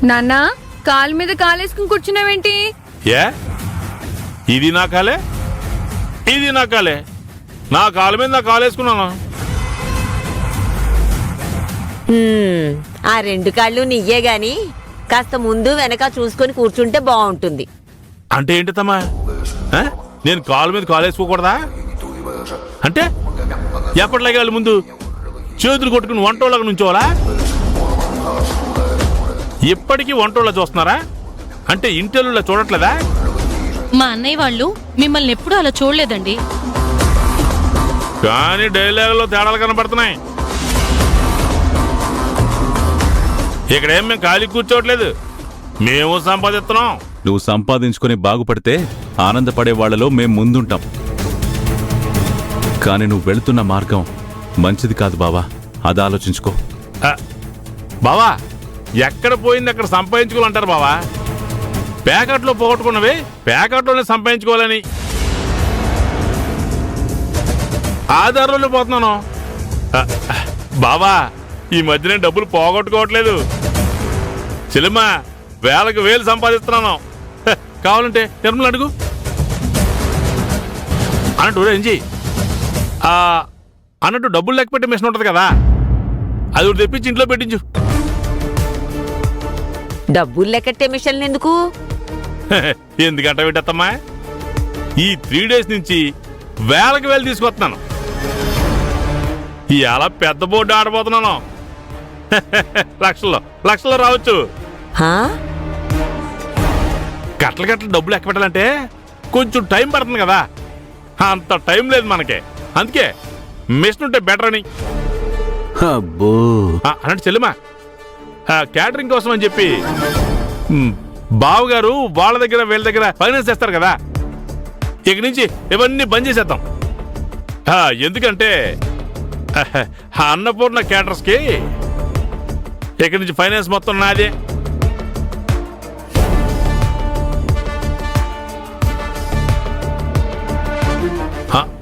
నాన్నా కాలు మీద కాలేసుకుని కూర్చున్నావేంటి? ఏ ఇది నా కాలే, ఇది నా కాలే. నా కాలు మీద నా కాలేసుకున్నాను. ఆ రెండు కాళ్ళు నీయే గాని కాస్త ముందు వెనక చూసుకొని కూర్చుంటే బాగుంటుంది. అంటే ఏంటి తమ్మా? నేను కాలు మీద కాలేసుకోకూడదా? అంటే ఎప్పటిలాగే వాళ్ళు ముందు చేతులు కొట్టుకుని వంటోళ్ళగా నుంచోవాలా? ఇప్పటికీ వంటోళ్ళ చూస్తున్నారా? అంటే ఇంటెల్లులా చూడట్లేదా? మా అన్నయ్య వాళ్ళు మిమ్మల్ని ఎప్పుడూ అలా చూడలేదండి. కానీ డైలాగులో తేడాలు కనబడుతున్నాయి. ఇక్కడేం మేము ఖాళీ కూర్చోవట్లేదు, మేము సంపాదిస్తున్నాం. నువ్వు సంపాదించుకుని బాగుపడితే ఆనందపడే వాళ్లలో మేం ముందుంటాం. కానీ నువ్వు వెళుతున్న మార్గం మంచిది కాదు బావా, అది ఆలోచించుకో. బావా, ఎక్కడ పోయింది అక్కడ సంపాదించుకోవాలంటారు బావా. ప్యాకెట్లో పోగొట్టుకున్నవి ప్యాకెట్లోనే సంపాదించుకోవాలని ఆధారంలో పోతున్నాను. బావా, ఈ మధ్య నేను డబ్బులు పోగొట్టుకోవట్లేదు. చెల్లెమ్మా, వేలకు వేలు సంపాదిస్తున్నాను. కావాలంటే నిర్మలు అడుగు అన్నట్టు. రేంజీ అన్నట్టు డబ్బులు లెక్క పెట్టే మిషన్ ఉంటుంది కదా, అది ఒకటి తెప్పించి ఇంట్లో పెట్టించు. డబ్బులు లెక్కట్టే మిషన్లు ఎందుకు? ఎందుకంట పెట్టమ్మా, ఈ 3 days నుంచి వేలకు వేలు తీసుకొస్తున్నాను. ఇలా పెద్ద బోర్డు ఆడబోతున్నాను. లక్షల్లో రావచ్చు. గట్ల డబ్బులు లెక్క పెట్టాలంటే కొంచెం టైం పడుతుంది కదా, అంత టైం లేదు మనకి. అందుకే మిషన్ ఉంటే బెటర్ అని. అన్నట్టు చెల్లెమా, క్యాటరింగ్ కోసం అని చెప్పి బావగారు వాళ్ళ దగ్గర వీళ్ళ దగ్గర ఫైనాన్స్ చేస్తారు కదా, ఇక నుంచి ఇవన్నీ బంద్ చేసేద్దాం. ఎందుకంటే అన్నపూర్ణ క్యాటర్స్ కి ఇక్కడి నుంచి ఫైనాన్స్ మొత్తం నాదే.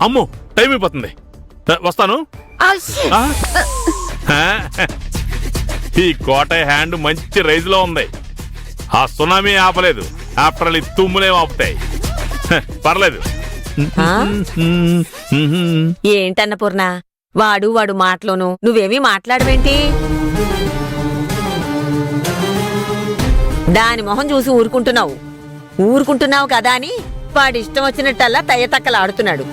అమ్మో, టైం అయిపోతుంది, వస్తాను. ఈ కోటయ్య హ్యాండ్ మంచి రైజ్ లో ఉంది. ఆ సునామీ ఆపలేదు, ఆఫ్టర్ ఆల్ ఈ తుమ్ములేం ఆపుతాయి. పర్లేదు. ఏంటన్నపూర్ణ, వాడు మాటలోను నువ్వేమీ మాట్లాడవేంటి? దాని మొహం చూసి ఊరుకుంటున్నావు కదా అని వాడి ఇష్టం వచ్చినట్టల్లా తయ్యతక్కలాడుతున్నాడు.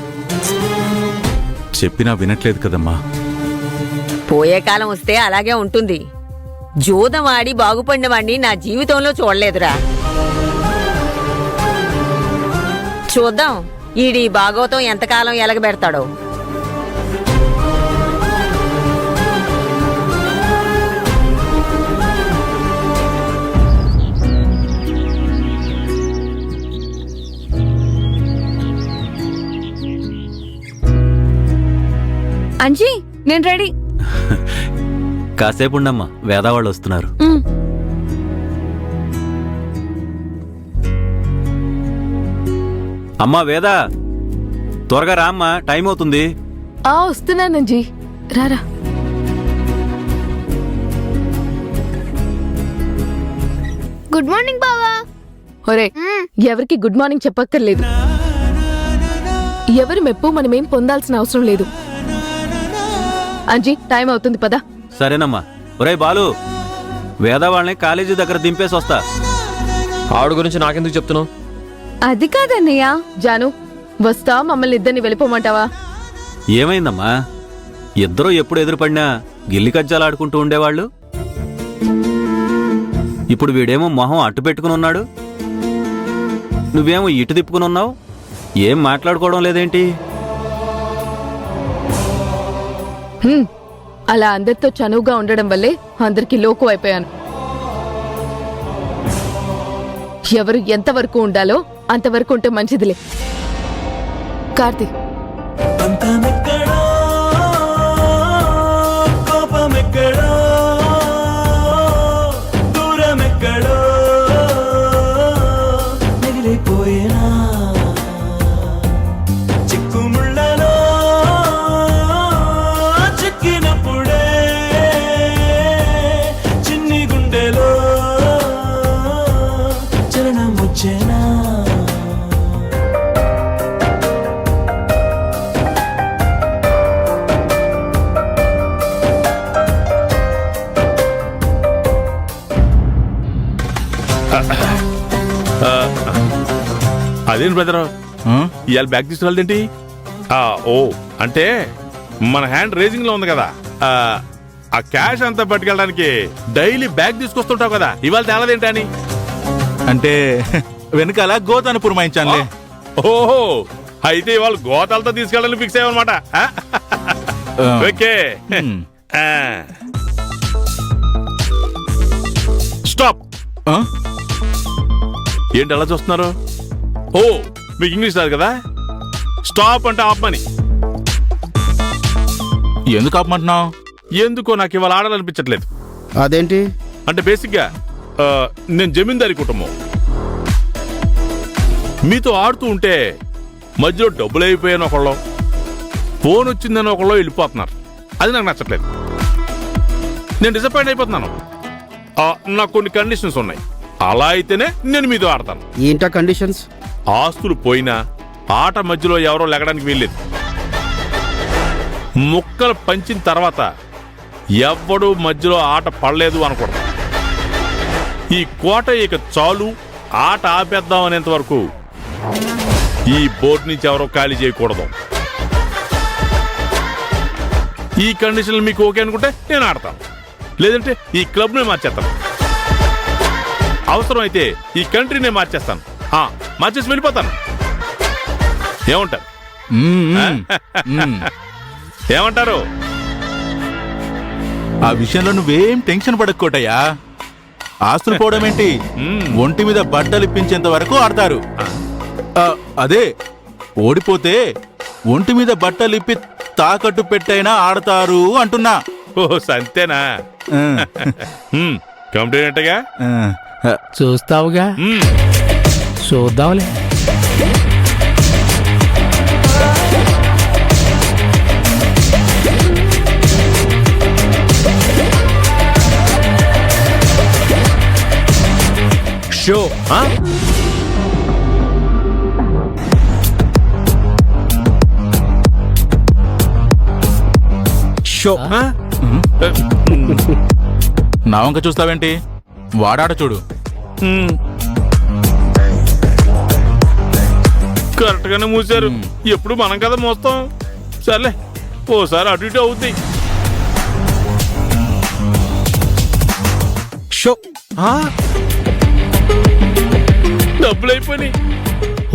చెప్పినా వినట్లేదు కదమ్మా. పోయే కాలం వస్తే అలాగే ఉంటుంది. జూదవాడి బాగుపడిన వాడిని నా జీవితంలో చూడలేదురా. చూద్దాం ఈడి భాగవతం ఎంతకాలం ఎలగబెడతాడో. అంజీ, నేను రెడీ. కాసేపు ఉండమ్మా, వేదా వాళ్ళు వస్తున్నారు. అమ్మా వేదా, త్వరగా రా అమ్మా, టైం అవుతుంది. వస్తున్నానంజీ, రారా. గుడ్ మార్నింగ్ బావా. ఒరే, ఎవరికి గుడ్ మార్నింగ్ చెప్పక్కర్లేదు. ఎవరి మెప్పు మనమేం పొందాల్సిన అవసరం లేదు. అంజీ, టైం అవుతుంది, పదా. సరేనమ్మా. ఒరే బాలు, వేదా వాళ్ళని కాలేజీ దగ్గర దింపేసి వస్తా. ఆవిడ గురించి నాకెందుకు చెప్తున్నావు? అది కాదన్నయ్య. జాను, వస్తా, మమ్మల్ని ఇద్దరిని వెళ్ళిపోమంటావా? ఏమైందమ్మా? ఇద్దరూ ఎప్పుడు ఎదురుపడినా గిల్లి కజ్జాలు ఆడుకుంటూ ఉండేవాళ్ళు. ఇప్పుడు వీడేమో మొహం అట్టు పెట్టుకుని ఉన్నాడు, నువ్వేమో ఇటు తిప్పుకుని ఉన్నావు. ఏం మాట్లాడుకోవడం లేదేంటి? అలా అందరితో చనువుగా ఉండడం వల్లే అందరికి లోకు అయిపోయాను. ఎవరు ఎంతవరకు ఉండాలో అంతవరకు ఉంటే మంచిదిలే. కార్తీ, చిన్ని గుండెలో వచ్చెనా అదేంటి బ్రదర్ ఇవాళ బ్యాగ్ తీసుకురాలేంటి? ఓ అంటే మన హ్యాండ్ రేజింగ్ లో ఉంది కదా, ఆ క్యాష్ అంతా పట్టుకెళ్ళడానికి డైలీ బ్యాగ్ తీసుకొస్తుంటావు కదా, ఇవాళ తేలదేంటి అని. అంటే వెనకాల గోతాను పురమాయించానులే. ఓహో, అయితే ఇవాళ గోతాలతో తీసుకెళ్ళాలని ఫిక్స్ అయ్యామన్నమాట. Okay, stop. ఏంటి అలా చూస్తున్నారు? ఓ, మీకు ఇంగ్లీష్ రాదు కదా? స్టాప్ అంటే ఆపమని. ఎందుకు ఆపమంటున్నావు? ఎందుకో నాకు ఇవాళ ఆడాలనిపించట్లేదు. అదేంటి? అంటే బేసిక్గా నేను జమీందారీ కుటుంబం. మీతో ఆడుతూ ఉంటే మధ్యలో డబ్బులు అయిపోయాను ఒకళ్ళు, ఫోన్ వచ్చిందని ఒకళ్ళు వెళ్ళిపోతున్నారు. అది నాకు నచ్చట్లేదు. నేను డిసప్పాయింట్ అయిపోతున్నాను. నాకు కొన్ని కండిషన్స్ ఉన్నాయి. అలా అయితేనే నేను మీతో ఆడతాను. ఏంటా కండిషన్స్? ఆస్తులు పోయినా ఆట మధ్యలో ఎవరో లెగడానికి వీల్లేదు. ముక్కలు పంచిన తర్వాత ఎవ్వడూ మధ్యలో ఆట పడలేదు అనకూడదు. ఈ కోట ఇక చాలు, ఆట ఆపేద్దాం అనేంత వరకు ఈ బోర్డు నుంచి ఎవరో ఖాళీ చేయకూడదు. ఈ కండిషన్లు మీకు ఓకే అనుకుంటే నేను ఆడతాను, లేదంటే ఈ క్లబ్ని మార్చేస్తాను. అవసరం అయితే ఈ కంట్రీనే మార్చేస్తాను, మార్చేసి వెళ్ళిపోతాను. ఏమంటారు? ఏమంటారు? ఆ విషయంలో నువ్వేం టెన్షన్ పడకోటయ్యా. ఆస్తులు పోవడం ఏంటి, ఒంటి మీద బట్టలు ఇప్పించేంత వరకు ఆడతారు. అదే ఓడిపోతే ఒంటి మీద బట్టలు ఇప్పి తాకట్టు పెట్టైనా ఆడతారు అంటున్నా. ఓ సంతేనా? కంప్లైంట్ గా చూస్తావుగా, చూద్దాంలే. షో షో నా వంక చూస్తావేంటి? వాడాడ చూడు. కరెక్ట్ గానే మూసారు. ఎప్పుడు మనం కదా మోస్తాం. సర్లే, ఓసారి అటు ఇటు అవుతాయి. షో డబ్బులు అయిపోయినాయి.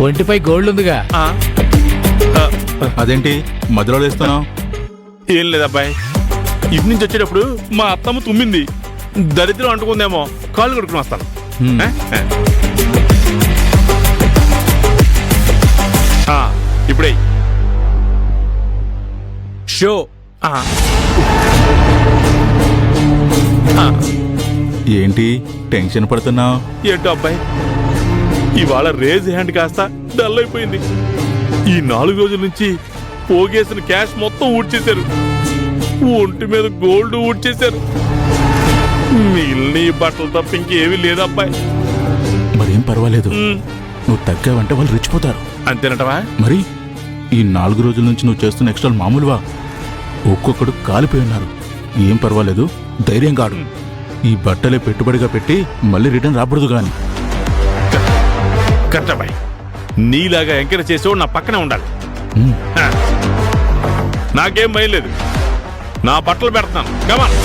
ఒంటిపై గోల్డ్ ఉందిగా. అదేంటి మధ్యలో వేస్తున్నావు? ఏం లేదబ్బాయి, ఇటు నుంచి వచ్చేటప్పుడు మా అత్తమ్మ తుమ్మింది, దరిద్రం అంటుకుందేమో, కాళ్ళు కొడుకుని వస్తాను. ఇప్పుడే షో ఏంటి టెన్షన్ పడుతున్నావు? ఏంటో అబ్బాయి, ఇవాళ రేజ్ హ్యాండ్ కాస్త డల్ అయిపోయింది. ఈ 4 రోజుల నుంచి పోగేసిన క్యాష్ మొత్తం ఊడ్చేశారు, ఒంటి మీద గోల్డ్ ఊడ్చేశారు. మిగిలిన ఈ బట్టలు తప్ప ఇంకేమీ లేదబ్బాయి. మరేం పర్వాలేదు, నువ్వు తగ్గావంటే వాళ్ళు రెచ్చిపోతారు. అంతేనటవా? మరి ఈ 4 రోజుల నుంచి నువ్వు చేస్తున్న ఎక్స్ట్రాలు మామూలువా? ఒక్కొక్కడు కాలిపోయి ఉన్నారు. ఏం పర్వాలేదు, ధైర్యం కాడు. ఈ బట్టలే పెట్టుబడిగా పెట్టి మళ్ళీ రిటర్న్ రాబడదు గాని. కరెక్టబ్బాయి, నీలాగా ఎంకరేజ్ చేసేవాడు నా పక్కనే ఉండాలి. నాకేం భయం లేదు, నా బట్టలు పెడతాను. కమాన్.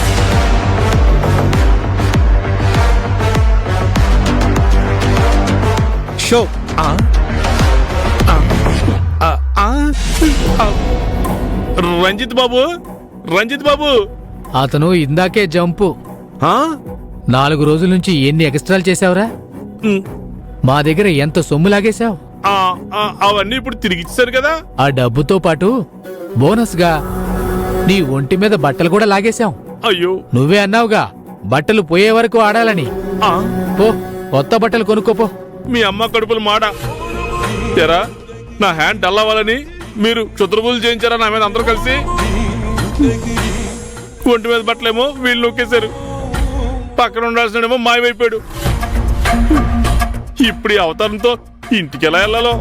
షో రంజిత్ బాబు, రంజిత్ బాబు. అతను ఇందాకే జంపు. 4 రోజుల నుంచి ఎన్ని ఎక్స్ట్రాలు చేసావురా? మా దగ్గర ఎంత సొమ్ము లాగేశావు? అవన్నీ ఇప్పుడు తిరిగి ఇచ్చారు కదా. ఆ డబ్బుతో పాటు బోనస్ గా నీ ఒంటి మీద బట్టలు కూడా లాగేశాం. అయ్యో, నువ్వే అన్నావుగా బట్టలు పోయే వరకు ఆడాలని. పో, కొత్త బట్టలు కొనుక్కోపో. మీ అమ్మ కడుపులు మాట. తెరా, నా హ్యాండ్ డల్ అవ్వాలని మీరు క్షుద్రబులు చేయించారా నా మీద అందరూ కలిసి? ఒంటి మీద బట్టలేమో వీళ్ళు నొక్కేశారు, పక్కన ఉండాల్సినేమో మాయమైపోయాడు. ఇప్పుడు ఈ అవతారంతో ఇంటికి ఎలా వెళ్ళాలో.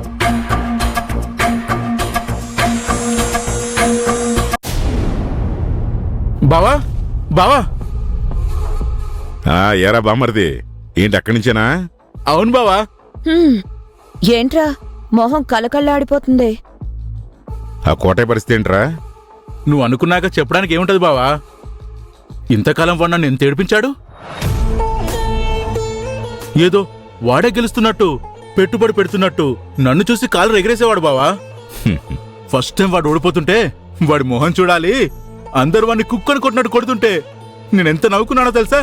బావా బావా. ఏరా బామ్మర్ది, ఏంటి అక్కడి నుంచేనా? అవును బావా. ఏంట్రా మొహం కలకళ్ళాడిపోతుంది? ఆ కోటయ్య పరిస్థితి ఏంట్రా? నువ్వు అనుకున్నాక చెప్పడానికి ఏముంటది బావా. ఇంతకాలం వాడు నన్ను ఎంత ఏడిపించాడు. ఏదో వాడే గెలుస్తున్నట్టు, పెట్టుబడి పెడుతున్నట్టు నన్ను చూసి కాలు ఎగరేసేవాడు బావా. ఫస్ట్ టైం వాడు ఓడిపోతుంటే వాడి మొహం చూడాలి, అందరు వాడిని కుక్కని కొట్టినట్టు కొడుతుంటే నేనెంత నవ్వుకున్నానో తెలుసా.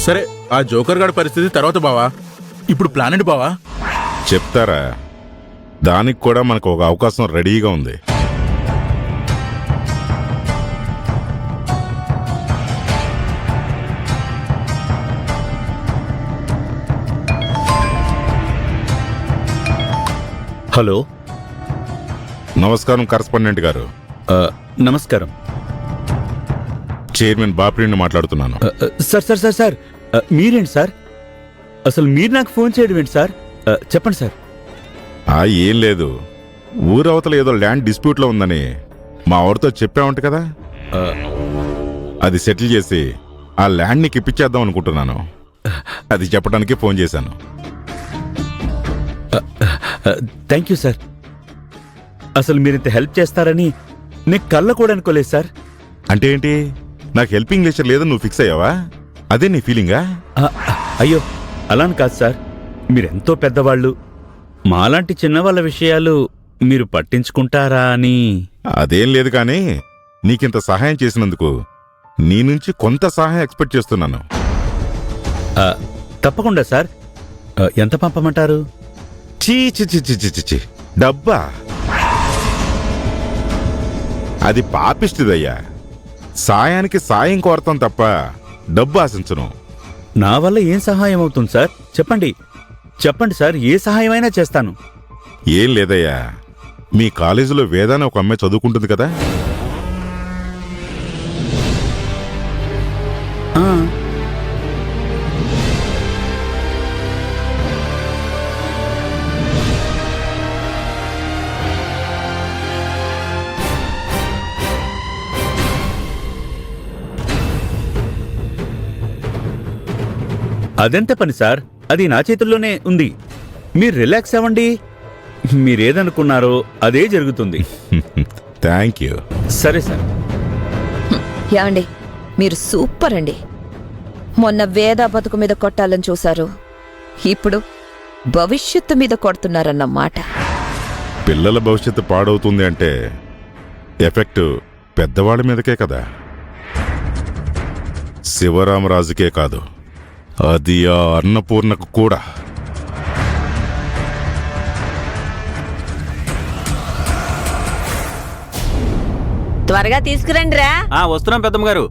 సరే, ఆ జోకర్ గాడి పరిస్థితి తర్వాత బావా. ఇప్పుడు ప్లాన్ ఏంటి బావా? చెప్తారా? దానికి కూడా మనకు ఒక అవకాశం రెడీగా ఉంది. హలో. నమస్కారం కరస్పాండెంట్ గారు. నమస్కారం చైర్మన్ బాపిరెడ్డిని మాట్లాడుతున్నాను. సార్ సార్ సార్ సార్ మీరేంటి సార్? అసలు మీరు నాకు ఫోన్ చేయడం ఏంటి సార్? చెప్పండి సార్. ఏం లేదు, ఊరవతల ఏదో ల్యాండ్ డిస్ప్యూట్లో ఉందని మా ఆవిడతో చెప్పావంట కదా. అది సెటిల్ చేసి ఆ ల్యాండ్ నీకు ఇప్పించేద్దాం అనుకుంటున్నాను. అది చెప్పడానికి ఫోన్ చేశాను. Thank you sir. అసలు మీరింత హెల్ప్ చేస్తారని నేను కళ్ళ కూడా అనుకోలేదు సార్. అంటే ఏంటి, నాకు హెల్పింగ్ నేచర్ లేదని నువ్వు ఫిక్స్ అయ్యావా? అదే నీ ఫీలింగా? అయ్యో అలాని కాదు సార్. మీరెంతో పెద్దవాళ్ళు, మాలాంటి చిన్నవాళ్ళ విషయాలు మీరు పట్టించుకుంటారా అని. అదేం లేదు కానీ నీకింత సహాయం చేసినందుకు నీ నుంచి కొంత సహాయం ఎక్స్పెక్ట్ చేస్తున్నాను. తప్పకుండా సార్. ఎంత పంపమంటారు? చీ చీ చీ చీ చీ చీ, డబ్బా? అది పాపిష్టిదయ్యా. సాయానికి సాయం కోరతాం తప్ప డబ్బు ఆశించను. నా వల్ల ఏం సహాయం అవుతుంది సార్? చెప్పండి చెప్పండి సార్, ఏ సహాయమైనా చేస్తాను. ఏం లేదయ్యా, మీ కాలేజీలో వేదాన్ని ఒక అమ్మాయి చదువుకుంటుంది కదా. అదెంత పని సార్? అది నా చేతుల్లోనే ఉంది. మీరు రిలాక్స్ అవ్వండి. మీరేదనుకున్నారో అదే జరుగుతుంది. Thank you. సరే సార్. యాండి, మీరు సూపర్ అండి. మొన్న వేద బతుకు మీద కొట్టాలని చూశారు, ఇప్పుడు భవిష్యత్తు మీద కొడుతున్నారన్నమాట. పిల్లల భవిష్యత్తు పాడవుతుంది అంటే ఎఫెక్ట్ పెద్దవాళ్ళ మీదకే కదా, శివరామరాజుకే కాదు, అది ఆ అన్నపూర్ణకు కూడా. త్వరగా తీసుకురండి రా. వస్తున్నాం పెద్దమ్మ గారు.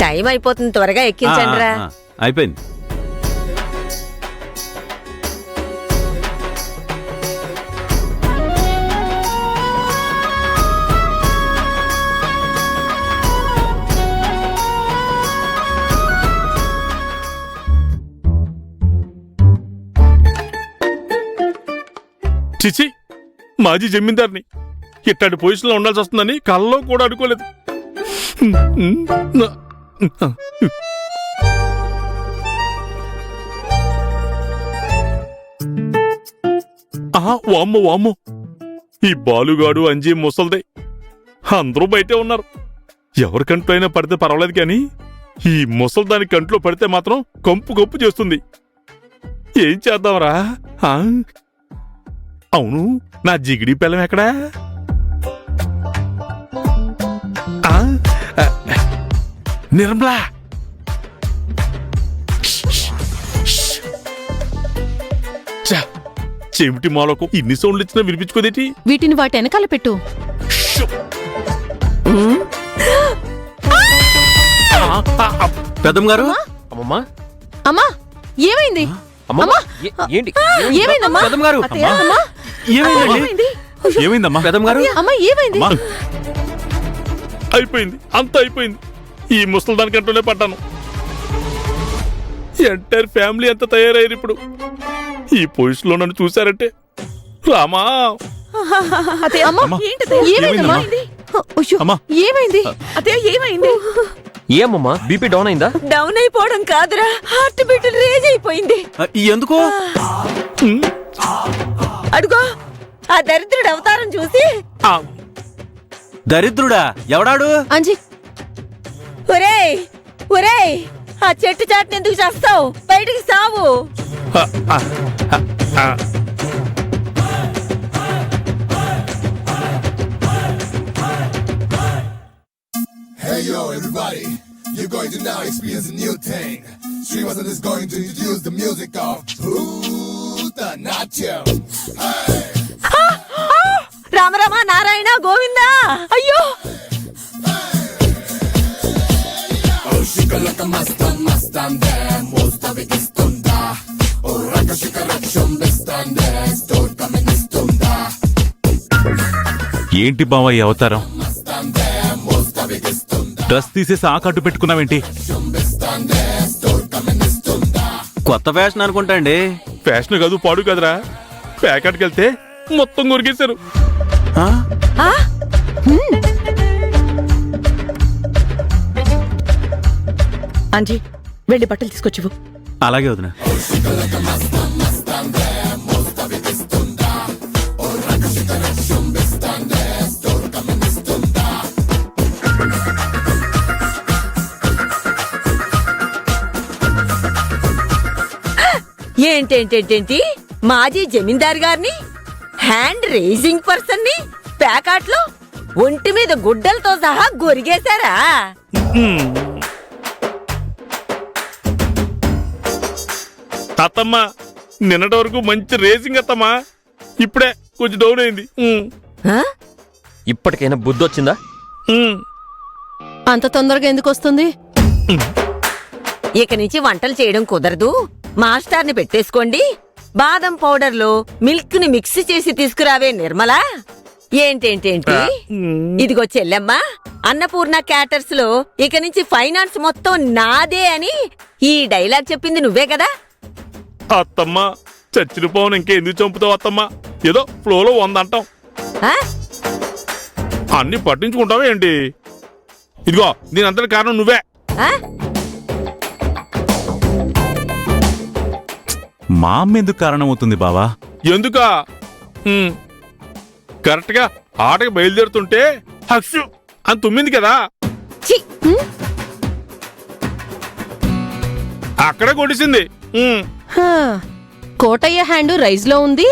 టైం అయిపోతుంది, త్వరగా ఎక్కించండి రా. అయిపోయింది. చిచి, మాజీ జమీందార్ని ఇట్లాంటి పొజిషన్లో ఉండాల్సి వస్తుందని కల్లో కూడా అనుకోలేదు. వామ్మో వామ్మో, ఈ బాలుగాడు అంజీ ముసల్దే అందరూ బయటే ఉన్నారు. ఎవరి కంట్లో అయినా పడితే పర్వాలేదు కానీ ఈ ముసల్దాని కంట్లో పడితే మాత్రం కంపు కంపు చేస్తుంది. ఏం చేద్దాంరా? అవును, నా జిగిడి పిల్లం ఎక్కడా? నిర్మలా, చెమిటి మాలకు ఇన్ని సౌండ్లు ఇచ్చినా వినిపించుకోదేటి? వీటిని వాటి వెనకాల పెట్టు. పెద్దమ్మ గారు. అమ్మమ్మా, అమ్మా ఏమైంది? అమ్మమ్మా, ఏంటి? ఏమైందమ్మా? పెద్దమ్మ గారు. అమ్మా, ఏమైందండి? ఏమైందమ్మా? పెద్దమ్మ గారు. అమ్మా ఏమైంది? అయిపోయింది, అంతా అయిపోయింది. ఈ ముసలి దానికంటూనే పడ్డాను. ఎంటైర్ ఫ్యామిలీ అంతా తయారయ్యారు ఇప్పుడు. ఈ పొజిషన్ లో నన్ను చూసారంటే రామా. ఏమైందమ్మా? అమ్మా. ఏమైంది? ఏమమ్మా బీపీ డౌన్ అయిందా? డౌన్ అయిపోవడం కాదురా, హార్ట్ బీట్ రేజ్ అయిపోయింది. ఎందుకు? అడుగో ఆ దరిద్రుడు అవతారం చూసి. దరిద్రుడా? ఎవడాడు? అంజీ, ఒరేయ్ ఒరేయ్, ఆ చెట్టు చాటుని ఎందుకు చేస్తావు? బయటికి సావు. రామరామ నారాయణ గోవిందా. అయ్యో ఏంటి బావ ఈ అవతారం? డ్రెస్ తీసేసి ఆ కట్టు పెట్టుకున్నావేంటి? కొత్త ఫ్యాషన్ అనుకుంటా అండి. ఫ్యాషన్ కాదు, పాడు కదరా. ప్యాకెట్కి వెళ్తే మొత్తం కొరికేశారు. అంజీ వెళ్ళి బట్టలు తీసుకొచ్చివు. అలాగే వదిన. ఏంటేంటేంటి, మాజీ జమీందార్ గారిని, హ్యాండ్ రేజింగ్ పర్సన్ ని ప్యాకాట్ లో ఒంటి మీద గుడ్డలతో సహా గొరిగేశారా? అత్తమ్మ నిన్నటి వరకు మంచి రేసింగ్ అత్తమ్మా, ఇప్పుడే కొంచెం డౌన్ అయింది. ఇప్పటికైనా బుద్ధి వచ్చిందా? అంత తొందరగా ఎందుకు వస్తుంది? ఇక నుంచి వంటలు చేయడం కుదరదు, మాస్టర్ని పెట్టేసుకోండి. బాదం పౌడర్ లో మిల్క్ ని మిక్స్ చేసి తీసుకురావే నిర్మలా. ఏంటేంటేంటి, ఇదిగో చెల్లెమ్మా, అన్నపూర్ణ క్యాటర్స్ లో ఇక నుంచి ఫైనాన్స్ మొత్తం నాదే అని ఈ డైలాగ్ చెప్పింది నువ్వే కదా? అత్తమ్మ చచ్చిన పవన్ ఇంకెందుకు చంపుతావు అత్తమ్మ? ఏదో ఫ్లోలో 100 అంటాం. అన్ని పట్టించుకుంటావా ఏంటి? ఇదిగో దీనంతటి కారణం నువ్వే. మా అమ్మ ఎందుకు కారణమవుతుంది బావా? ఎందుకా? కరెక్ట్ గా ఆటకి బయలుదేరుతుంటే హక్షు అని తుమ్మింది కదా, అక్కడే కొట్టేసింది. కోటయ్య హ్యాండ్ రైజ్ లో ఉంది,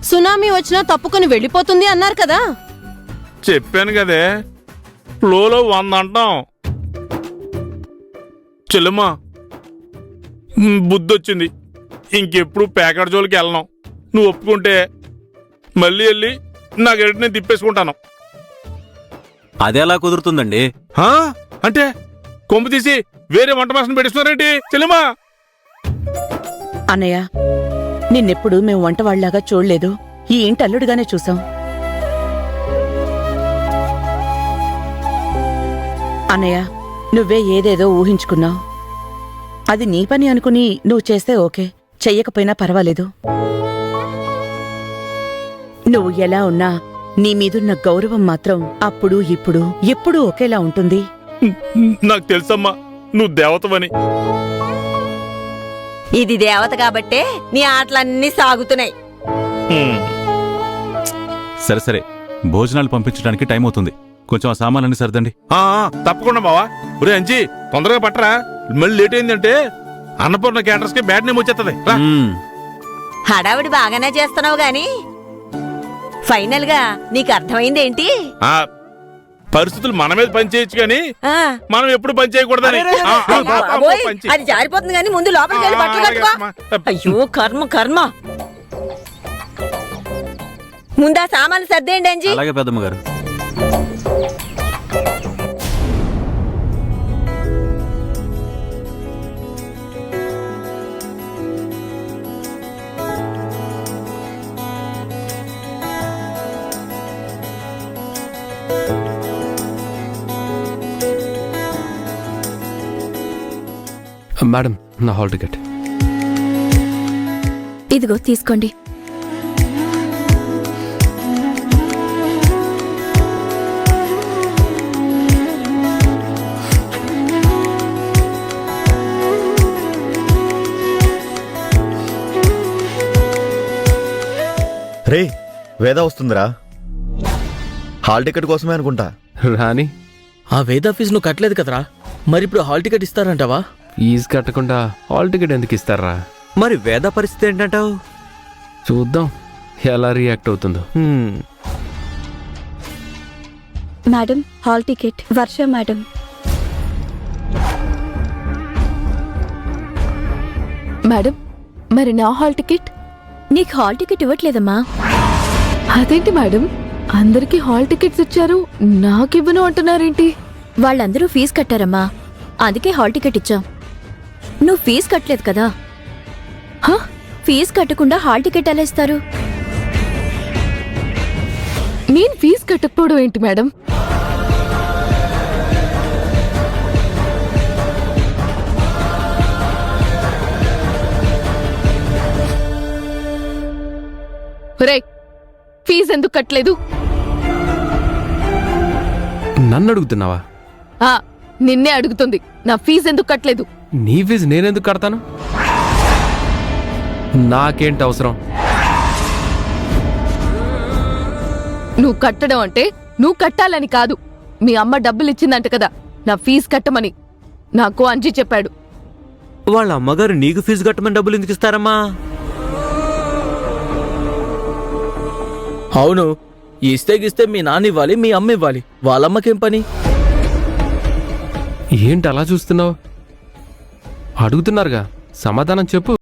సునామీ వచ్చినా తప్పుకొని వెళ్ళిపోతుంది అన్నారు కదా. చెప్పాను కదే, ఫ్లోలో 100 అంటాం. చెల్లమ్మా బుద్ధొచ్చింది, ఇంకెప్పుడు ప్యాకెట్ జోలికి వెళ్ళను. నువ్వు ఒప్పుకుంటే మళ్ళీ వెళ్ళి నా గడిని నేను తిప్పేసుకుంటాను. అది ఎలా కుదురుతుందండి? అంటే కొమ్ము తీసి వేరే వంట మాసం పెట్టిస్తున్నారేంటి చెల్లెమ్మా? అన్నయ్య, నిన్నెప్పుడు మేము వంటవాళ్లాగా చూడలేదు, ఈ ఇంటి అల్లుడుగానే చూసాం. అన్నయ్య, నువ్వే ఏదేదో ఊహించుకున్నావు. అది నీ పని అనుకుని నువ్వు చేస్తే ఓకే, చెయ్యకపోయినా పర్వాలేదు. నువ్వు ఎలా ఉన్నా నీ మీదున్న గౌరవం మాత్రం అప్పుడు ఇప్పుడు ఎప్పుడూ ఒకేలా ఉంటుంది. నాకు తెలుసమ్మా నువ్వు దేవతవని. ఇది దేవత కాబట్టే నీ ఆటలన్నీ సాగుతున్నాయి. సరే సరే, భోజనాలు పంపించడానికి టైం అవుతుంది, కొంచెం ఆ సామాన్లన్నీ సర్దండి. తప్పకుండా బావా. ఒరే అంజీ తొందరగా పట్టరా, మళ్ళీ లేట్ అయిందంటే అన్నపూర్ణ క్యాటర్స్ కి బ్యాడ్ నేమ్ వచ్చేస్తుంది. హడావిడి బాగానే చేస్తున్నావు గాని ఫైనల్ గా నీకు అర్థమైందేంటి? పరిస్థితులు మన మీద పనిచేయచ్చు గాని మనం ఎప్పుడు పని చేయకూడదని. అది జారిపోతుంది గాని ముందు లోపలికి వెళ్ళి బట్టలు కట్టుకో. అయ్యో కర్మ కర్మ. ముందా సామాన్లు సర్దేయండి అంజీ. అలాగే పెద్దమ్మ గారు. మేడం, నా హాల్ టికెట్. ఇదిగో తీసుకోండి. రే వేద వస్తుందిరా. హాల్ టికెట్ కోసమే అనుకుంటా. రాని ఆ వేద ఫీజు నువ్వు కట్టలేదు కదరా, మరి ఇప్పుడు హాల్ టికెట్ ఇస్తారంటావా? ఫీజు కట్టకుండా హాల్ టికెట్ ఎందుకు ఇస్తారా? మరి వేద పరిస్థితి ఏంటంటావు? చూద్దాం ఎలా రియాక్ట్ అవుతుందో. Madam, hall ticket. Varsha madam. Madam, మరి నా హాల్ టికెట్? నీకు హాల్ టికెట్ ఇవ్వట్లేదమ్మా. అదేంటి మేడం, అందరికీ హాల్ టికెట్స్ ఇచ్చారు, నాకివ్వను అంటున్నారేంటి? వాళ్ళందరూ ఫీజు కట్టారమ్మా, అందుకే హాల్ టికెట్ ఇచ్చాం. నువ్వు ఫీజు కట్టలేదు కదా. ఫీజు కట్టకుండా హాల్ టికెట్ ఎలా ఇస్తారు? నేను ఫీజు కట్టకపోవడం ఏంటి మేడం? రే, ఫీజు ఎందుకు కట్టలేదు? నన్ను అడుగుతున్నావా? నిన్నే అడుగుతుంది. నా ఫీజు ఎందుకు కట్టలేదు? నీ ఫీజు నేనెందుకు కడతాను? నాకేంటి అవసరం? నువ్వు కట్టడం అంటే నువ్వు కట్టాలని కాదు. మీ అమ్మ డబ్బులు ఇచ్చిందంట కదా నా ఫీజు కట్టమని. నాకు అంజీ చెప్పాడు. వాళ్ళ అమ్మగారు నీకు ఫీజు కట్టమని డబ్బులు ఎందుకు ఇస్తారమ్మా? అవును, ఇస్తే మీ నాన్న ఇవ్వాలి, మీ అమ్మ ఇవ్వాలి. వాళ్ళమ్మకేం పని? ఏంటి అలా చూస్తున్నావు? అడుగుతున్నారుగా, సమాధానం చెప్పు.